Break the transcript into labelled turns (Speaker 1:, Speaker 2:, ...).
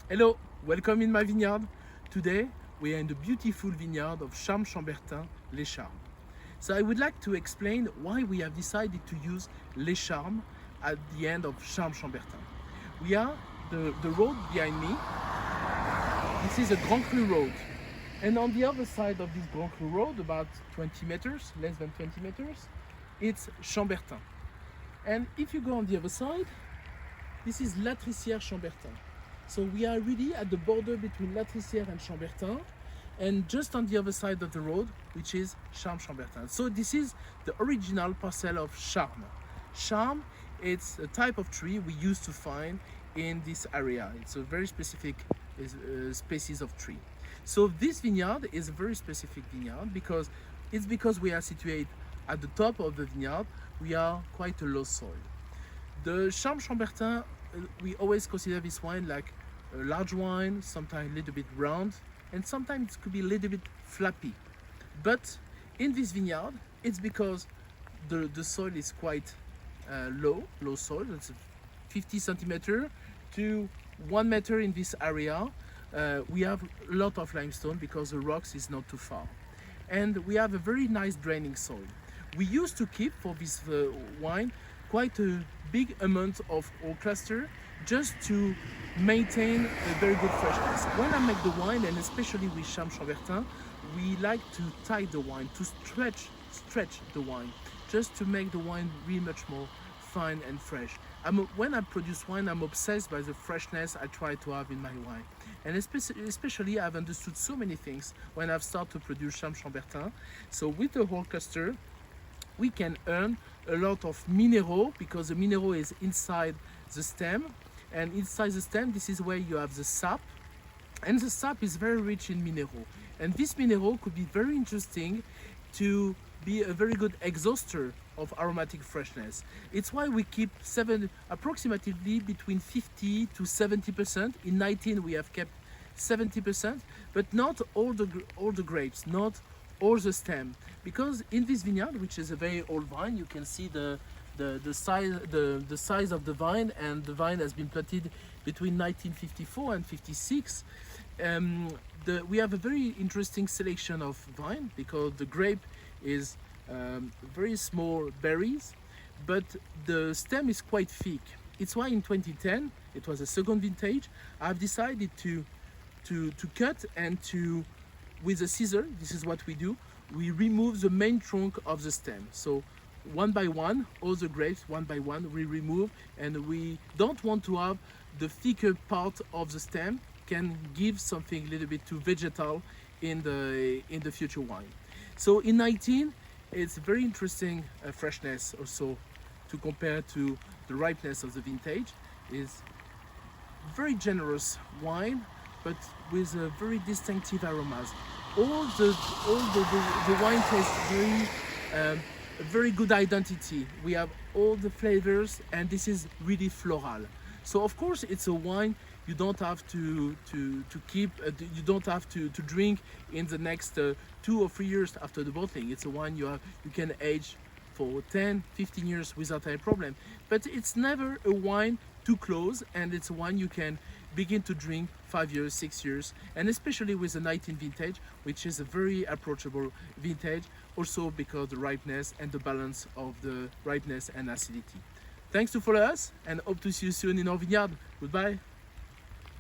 Speaker 1: Hello, welcome in my vineyard. Today we are in the beautiful vineyard of Charmes-Chambertin, Les Charmes. So I would like to explain why we have decided to use Les Charmes at the end of Charmes-Chambertin. We are the road behind me. This is a Grand Cru road. And on the other side of this Grand Cru road, about 20 meters, less than 20 meters, it's Chambertin. And if you go on the other side, this is La Trissière-Chambertin. So we are really at the border between La Trissière and Chambertin, and just on the other side of the road, which is Charmes-Chambertin. So this is the original parcel of Charmes. Charmes, it's a type of tree we used to find in this area. It's a very specific species of tree. So this vineyard is a very specific vineyard because we are situated at the top of the vineyard. We are quite a low soil. The Charmes-Chambertin, we always consider this wine like a large wine, sometimes a little bit round, and sometimes it could be a little bit flappy. But in this vineyard, it's because the soil is quite low soil. It's 50 centimeter to 1 meter in this area. We have a lot of limestone because the rocks is not too far. And we have a very nice draining soil. We used to keep for this wine quite a big amount of our cluster just to maintain a very good freshness. When I make the wine, and especially with Charmes-Chambertin, we like to tie the wine, to stretch the wine, just to make the wine really much more fine and fresh. When I produce wine, I'm obsessed by the freshness I try to have in my wine. And especially I've understood so many things when I've started to produce Charmes-Chambertin. So with the whole cluster, we can earn a lot of mineral because the mineral is inside the stem, and inside the stem this is where you have the sap, and the sap is very rich in mineral, and this mineral could be very interesting to be a very good exhauster of aromatic freshness. It's why we keep approximately between 50 to 70%. In 19 we have kept 70%, but not all the grapes, not or the stem, because in this vineyard, which is a very old vine, you can see the size of the vine, and the vine has been planted between 1954 and 56. We have a very interesting selection of vine because the grape is very small berries, but the stem is quite thick. It's why in 2010, it was a second vintage, I've decided to cut and with a scissor, this is what we do, we remove the main trunk of the stem. So one by one, all the grapes, one by one, we remove, and we don't want to have the thicker part of the stem, can give something a little bit too vegetal in the future wine. So in 19, it's very interesting freshness also to compare to the ripeness of the vintage. Is very generous wine, but with a very distinctive aromas. All the wine tastes very good identity. We have all the flavors, and this is really floral. So of course it's a wine you don't have to keep. You don't have to drink in the next 2 or 3 years after the bottling. It's a wine you can age for 10, 15 years without any problem. But it's never a wine too close, and it's a wine you can begin to drink 5 years, 6 years, and especially with the 19 vintage, which is a very approachable vintage, also because the ripeness and the balance of the ripeness and acidity. Thanks to follow us, and hope to see you soon in our vineyard. Goodbye.